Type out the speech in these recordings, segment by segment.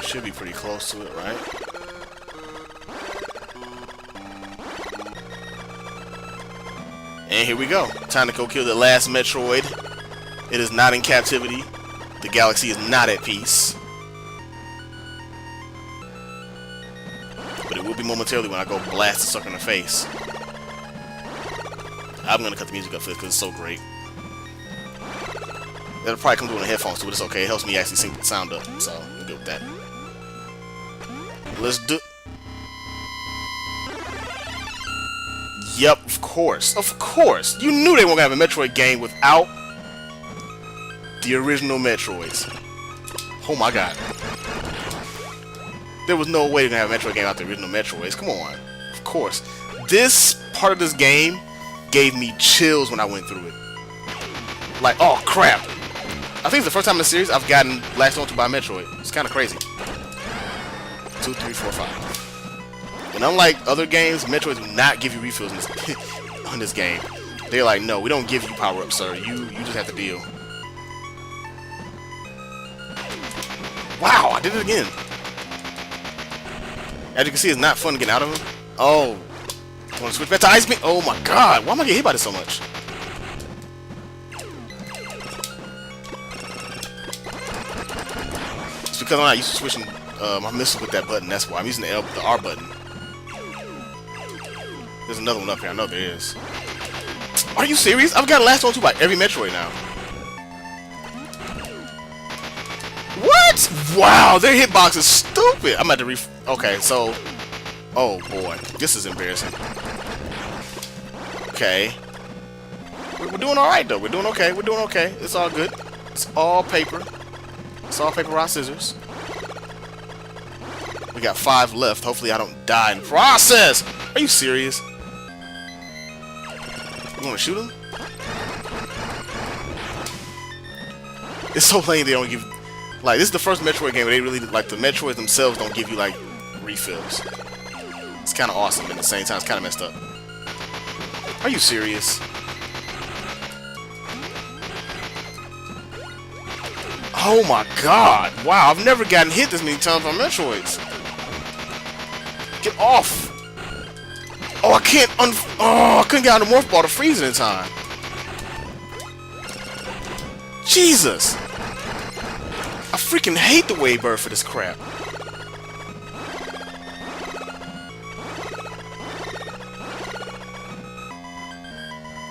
Should be pretty close to it, right? And here we go. Time to go kill the last Metroid. It is not in captivity. The galaxy is not at peace. But it will be momentarily when I go blast the sucker in the face. I'm gonna cut the music up for this because it's so great. That'll probably come through on the headphones too, but it's okay. It helps me actually sync the sound up, so I'm good with that. Let's do... Yep, of course. Of course! You knew they weren't gonna have a Metroid game without the original Metroids. Oh my god. There was no way they're gonna have a Metroid game without the original Metroids. Come on. Of course. This part of this game gave me chills when I went through it. Like, oh crap! I think it's the first time in the series I've gotten latched onto by Metroid. It's kind of crazy. 2, 3, 4, 5. And unlike other games, Metroid do not give you refills in this, on this game. They're like, no, we don't give you power-ups, sir. You just have to deal. Wow, I did it again. As you can see, it's not fun getting out of him. Oh. Want to switch back to Ice Beam? Oh my god, why am I getting hit by this so much? It's because I'm not used to switching my missiles with that button, that's why. I'm using the R button. There's another one up here, I know there is. Are you serious? I've got a last one too by every Metroid now. What? Wow, their hitbox is stupid. I'm about to okay, so... Oh boy, this is embarrassing. Okay. We're doing alright though. We're doing okay. We're doing okay. It's all good. It's all paper. It's all paper, rock, scissors. We got 5 left. Hopefully I don't die in process. Are you serious? You want to shoot him? It's so lame they don't give... Like, this is the first Metroid game where they really... Like, the Metroids themselves don't give you, like, refills. It's kind of awesome, and at the same time, it's kind of messed up. Are you serious? Oh my god! Wow, I've never gotten hit this many times on Metroids. Get off! Oh, I can't oh, I couldn't get on the Morph Ball to freeze it in time. Jesus! I freaking hate the Wavebird for this crap.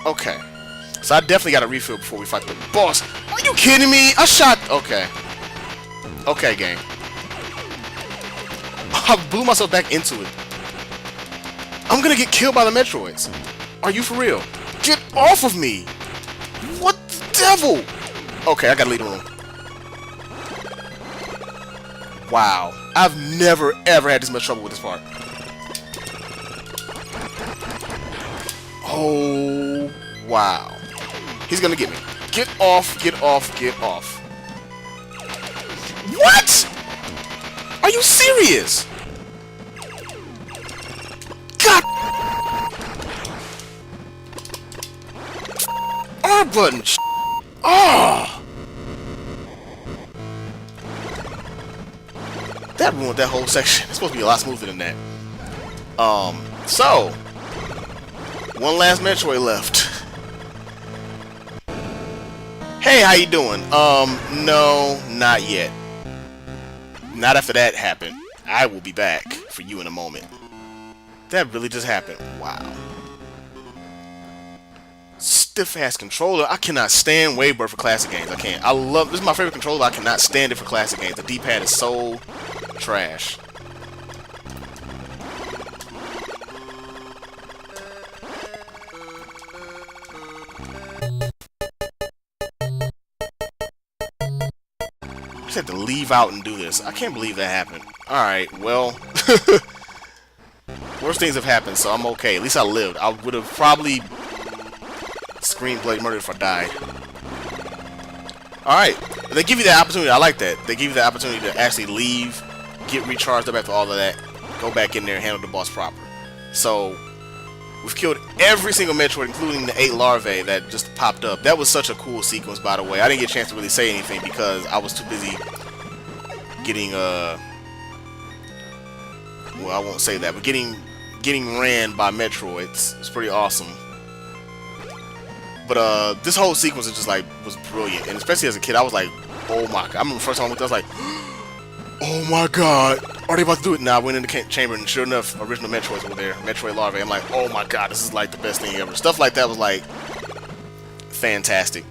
Okay. So I definitely got to refill before we fight the boss. Are you kidding me? I shot... Okay. Okay, game. I blew myself back into it. I'm gonna get killed by the Metroids. Are you for real? Get off of me! What the devil? Okay, I gotta leave the room. Wow. I've never, ever had this much trouble with this part. Oh, wow. He's gonna get me. Get off, get off, get off. What? Are you serious? God! R button! Oh! That ruined that whole section. It's supposed to be a lot smoother than that. So... One last Metroid left. Hey, how you doing? No, not yet. Not after that happened. I will be back for you in a moment. That really just happened. Wow. Stiff-ass controller. I cannot stand Wavebird for classic games. I can't. I love... This is my favorite controller. I cannot stand it for classic games. The D-pad is so trash. I had to leave out and do this. I can't believe that happened. Alright, well... Worst things have happened, so I'm okay. At least I lived. I would have probably... screamed bloody murder if I died. Alright. They give you that opportunity. I like that. They give you the opportunity to actually leave, get recharged up after all of that, go back in there and handle the boss proper. So... We've killed every single Metroid, including the 8 larvae that just popped up. That was such a cool sequence, by the way. I didn't get a chance to really say anything because I was too busy getting Well, I won't say that, but getting ran by Metroids is pretty awesome. But this whole sequence is just like was brilliant, and especially as a kid, I was like, oh my god! I remember the first time I went there, I was like, oh my god, are they about to do it? Now I went in the chamber, and sure enough, original Metroids were there, Metroid larvae. I'm like, oh my god, this is like the best thing ever. Stuff like that was like fantastic.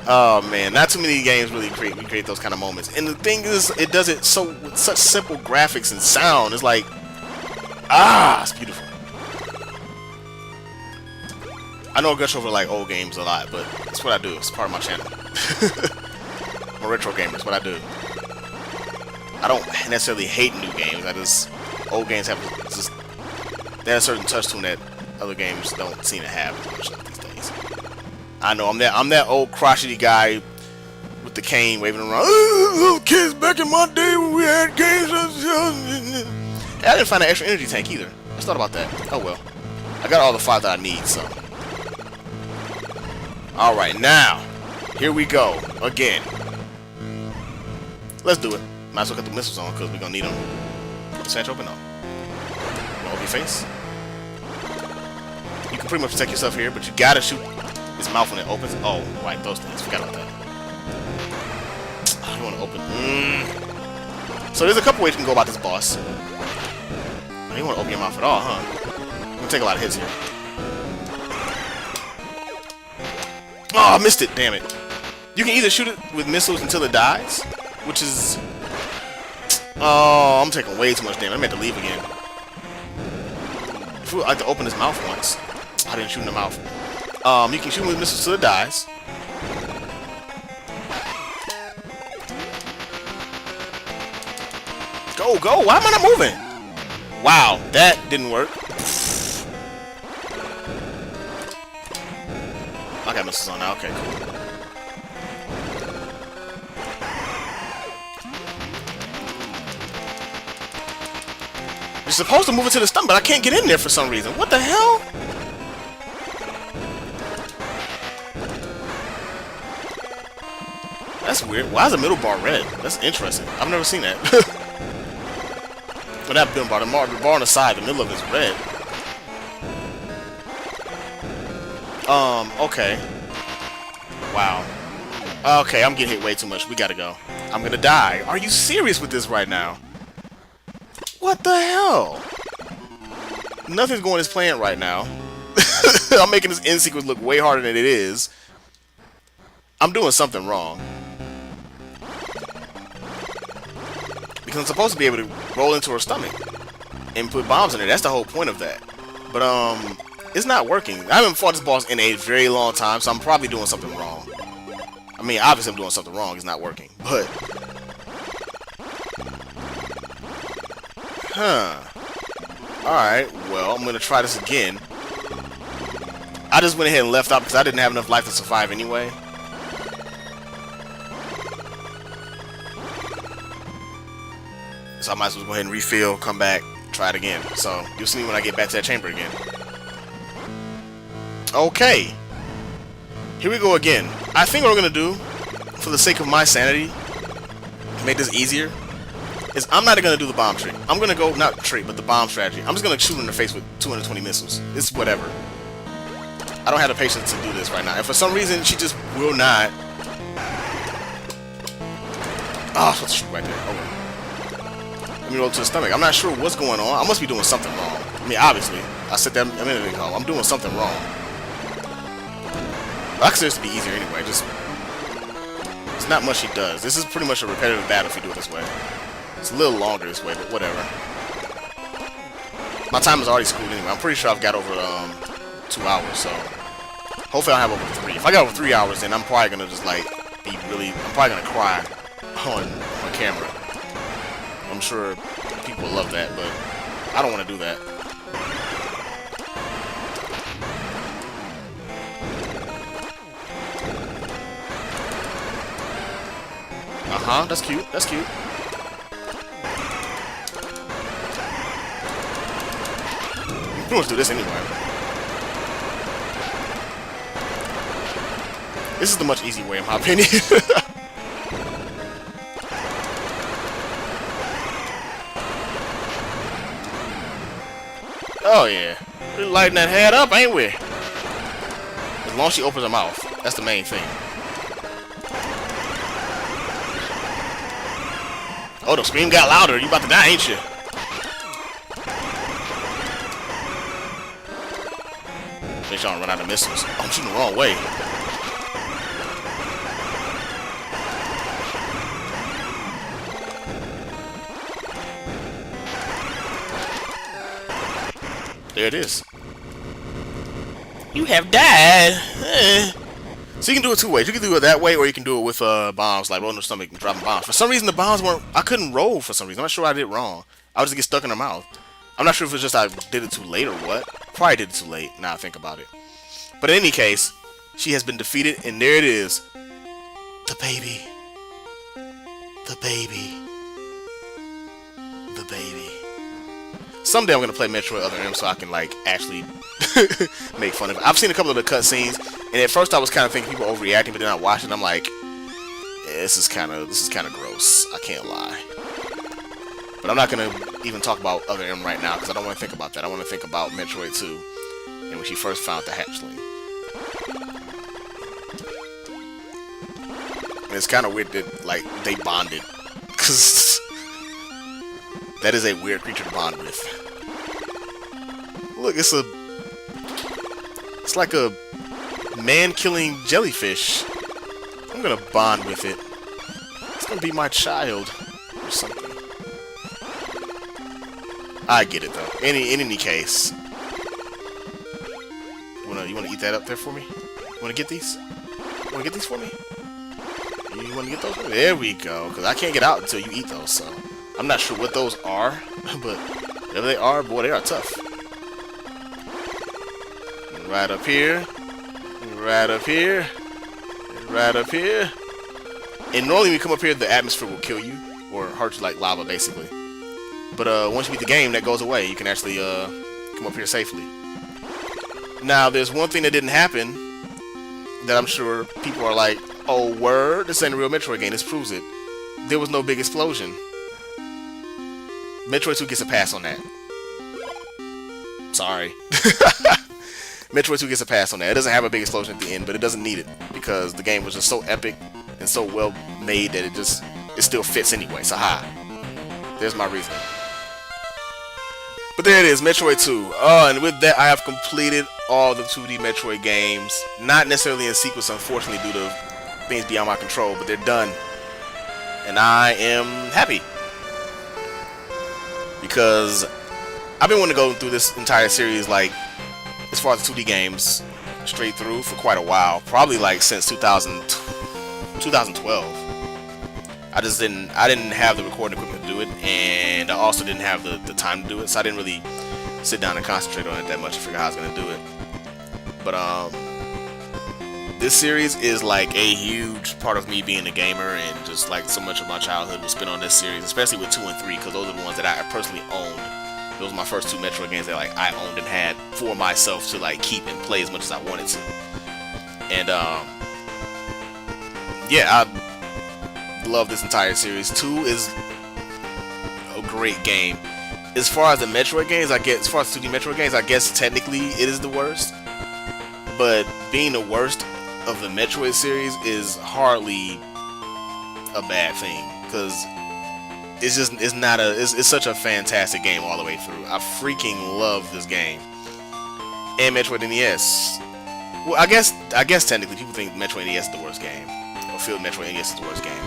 Oh man, not too many games really recreate those kind of moments. And the thing is, it does it so with such simple graphics and sound. It's like, it's beautiful. I know I gush over like old games a lot, but it's what I do. It's part of my channel. I'm a retro gamer. It's what I do. I don't necessarily hate new games. I just old games have just they have a certain touch to them that other games don't seem to have as much of these days. I know I'm that old crotchety guy with the cane waving around. Little kids back in my day when we had games. I didn't find an extra energy tank either. I just thought about that. Oh well. I got all the 5 that I need, so. Alright, now, here we go, again. Let's do it. Might as well get the missiles on, because we're going to need them. Put the satch open up. Over your face. You can pretty much protect yourself here, but you gotta shoot his mouth when it opens. Oh, right, those things. Forgot about that. I don't want to open. So there's a couple ways you can go about this boss. You don't want to open your mouth at all, huh? I'm going to take a lot of hits here. Oh, I missed it. Damn it. You can either shoot it with missiles until it dies, which is... Oh, I'm taking way too much damage. I meant to leave again. I like to open his mouth once. I didn't shoot in the mouth. You can shoot with missiles until it dies. Go, go! Why am I not moving? Wow, that didn't work. I got missiles on now. Okay, cool. You're supposed to move it to the stomach, but I can't get in there for some reason. What the hell? That's weird. Why is the middle bar red? That's interesting. I've never seen that. But that middle bar, the bar on the side, the middle of it is red. Okay. Wow. Okay, I'm getting hit way too much. We gotta go. I'm gonna die. Are you serious with this right now? What the hell? Nothing's going as planned right now. I'm making this end sequence look way harder than it is. I'm doing something wrong. Because I'm supposed to be able to roll into her stomach and put bombs in there. That's the whole point of that. But, it's not working. I haven't fought this boss in a very long time, so I'm probably doing something wrong. I mean, obviously I'm doing something wrong. It's not working. But... Alright, well, I'm going to try this again. I just went ahead and left out because I didn't have enough life to survive anyway. So I might as well go ahead and refill, come back, try it again. So, you'll see me when I get back to that chamber again. Okay. Here we go again. I think what we're going to do, for the sake of my sanity, to make this easier, is I'm not going to do the bomb trick. I'm going to go, not trick, but the bomb strategy. I'm just going to shoot her in the face with 220 missiles. It's whatever. I don't have the patience to do this right now. And for some reason, she just will not. Oh, I was supposed to shoot right there. Oh, well. Let me roll to the stomach. I'm not sure what's going on. I must be doing something wrong. I mean, obviously. I said that a minute ago. I'm doing something wrong. I consider this to be easier anyway. Just, it's not much she does. This is pretty much a repetitive battle if you do it this way. It's a little longer this way, but whatever. My time is already screwed anyway. I'm pretty sure I've got over 2 hours, so hopefully I'll have over 3. If I got over 3 hours, then I'm probably gonna just like be really. I'm probably gonna cry on camera. I'm sure people will love that, but I don't want to do that. That's cute. That's cute. You pretty much do this anyway. This is the much easier way, in my opinion. Oh yeah. We're lighting that head up, ain't we? As long as she opens her mouth. That's the main thing. Oh, the scream got louder. You about to die, ain't you? Make sure I don't run out of missiles. Oh, I'm shooting the wrong way. There it is. You have died. So you can do it two ways. You can do it that way, or you can do it with bombs, like rolling the stomach and dropping bombs. For some reason, the bombs weren't. I couldn't roll for some reason. I'm not sure I did it wrong. I would just get stuck in her mouth. I'm not sure if it's just I did it too late or what. Probably did it too late. Now I think about it. But in any case, she has been defeated, and there it is. The baby. The baby. The baby. Someday I'm gonna play Metroid Other M so I can like actually make fun of it. I've seen a couple of the cutscenes, and at first I was kind of thinking people overreacting, but then I watched it and I'm like, yeah, this is kind of gross. I can't lie. But I'm not gonna even talk about Other M right now because I don't want to think about that. I want to think about Metroid 2 and when she first found the hatchling. And it's kind of weird that like they bonded because that is a weird creature to bond with. Look, it's like a man-killing jellyfish. I'm gonna bond with it. It's gonna be my child or something. I get it though. In any case, you wanna eat that up there for me? You wanna get these? You wanna get these for me? You wanna get those for me? There we go. Because I can't get out until you eat those. So I'm not sure what those are, but whatever they are, boy, they are tough. Right up here. Right up here. Right up here. And normally when you come up here, the atmosphere will kill you or hurt you like lava, basically. But once you beat the game, that goes away. You can actually come up here safely. Now, there's one thing that didn't happen that I'm sure people are like, oh, word? This ain't a real Metroid game. This proves it. There was no big explosion. Metroid 2 gets a pass on that. Sorry. Metroid 2 gets a pass on that. It doesn't have a big explosion at the end, but it doesn't need it because the game was just so epic and so well made that it still fits anyway. So hi. There's my reasoning. But there it is, Metroid 2. And with that, I have completed all the 2D Metroid games. Not necessarily in sequence, unfortunately, due to things beyond my control, but they're done. And I am happy. Because I've been wanting to go through this entire series, like, as far as the 2D games, straight through for quite a while. Probably, like, since 2012. I didn't have the recording equipment to do it, and I also didn't have the time to do it, so I didn't really sit down and concentrate on it that much to figure out how I was going to do it. But this series is like a huge part of me being a gamer, and just like so much of my childhood was spent on this series, especially with 2 and 3, because those are the ones that I personally owned. Those were my first 2 Metroid games that like I owned and had for myself to like keep and play as much as I wanted to. And yeah, I love this entire series. 2 is a great game. As far as the Metroid games, as far as 2D Metroid games, I guess technically it is the worst. But being the worst of the Metroid series is hardly a bad thing, because it's such a fantastic game all the way through. I freaking love this game. And Metroid NES. Well, I guess technically people think Metroid NES is the worst game, or feel Metroid NES is the worst game.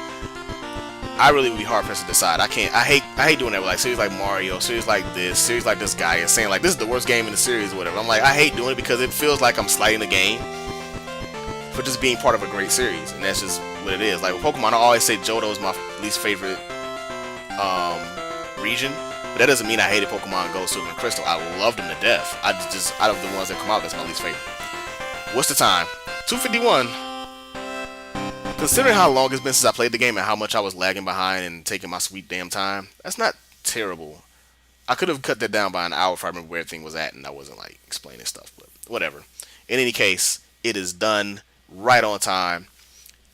I really would be hard pressed to decide. I hate doing that with like series like Mario, series like this guy is saying like this is the worst game in the series or whatever. I'm like, I hate doing it because it feels like I'm slighting the game for just being part of a great series, and that's just what it is. Like with Pokemon, I always say Johto is my least favorite region, but that doesn't mean I hated Pokemon Gold, Silver, and Crystal. I loved them to death. I just out of the ones that come out, that's my least favorite. What's the time? 2:51. Considering how long it's been since I played the game and how much I was lagging behind and taking my sweet damn time, that's not terrible. I could have cut that down by an hour if I remember where everything was at and I wasn't like explaining stuff, but whatever. In any case, it is done right on time.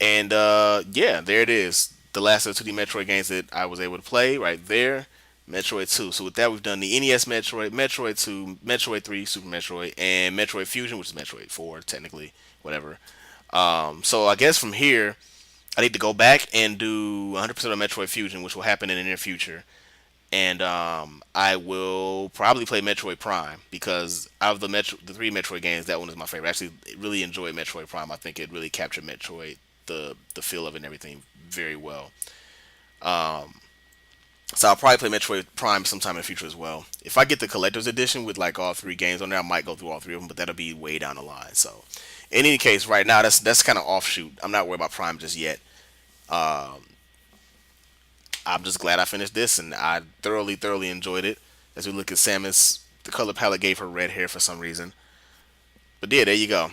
And yeah, there it is. The last of the 2D Metroid games that I was able to play right there. Metroid 2. So with that, we've done the NES Metroid, Metroid 2, Metroid 3, Super Metroid, and Metroid Fusion, which is Metroid 4, technically, whatever. So I guess from here, I need to go back and do 100% of Metroid Fusion, which will happen in the near future. And I will probably play Metroid Prime because out of the three Metroid games, that one is my favorite. I actually really enjoyed Metroid Prime. I think it really captured Metroid, the feel of it and everything very well. So I'll probably play Metroid Prime sometime in the future as well. If I get the collector's edition with like all three games on there, I might go through all three of them, but that'll be way down the line. So, in any case, right now that's kind of offshoot. I'm not worried about Prime just yet. I'm just glad I finished this, and I thoroughly enjoyed it. As we look at Samus, the color palette gave her red hair for some reason. But yeah, there you go.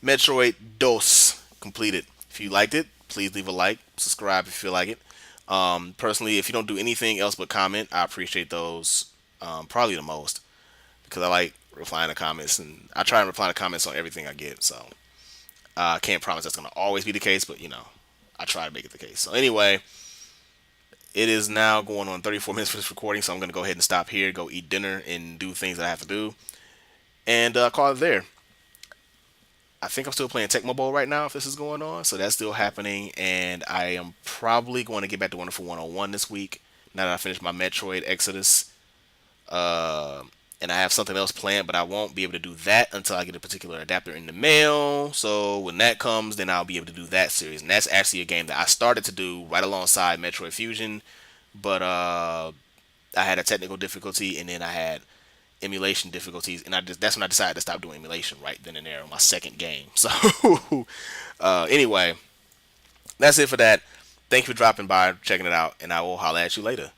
Metroid DOS completed. If you liked it, please leave a like, subscribe if you feel like it. Personally, if you don't do anything else but comment, I appreciate those probably the most because I like replying to comments and I try and reply to comments on everything I get. So I can't promise that's gonna always be the case, but I try to make it the case. So anyway, it is now going on 34 minutes for this recording, so I'm gonna go ahead and stop here, go eat dinner, and do things that I have to do, and call it there. I think I'm still playing Tecmo Bowl right now if this is going on, so that's still happening, and I am probably going to get back to Wonderful 101 this week now that I finished my Metroid Exodus. And I have something else planned, but I won't be able to do that until I get a particular adapter in the mail. So when that comes, then I'll be able to do that series, and that's actually a game that I started to do right alongside Metroid Fusion, but I had a technical difficulty, and then I had emulation difficulties, and that's when I decided to stop doing emulation right then and there on my second game. So anyway, that's it for that. Thank you for dropping by, checking it out, and I will holler at you later.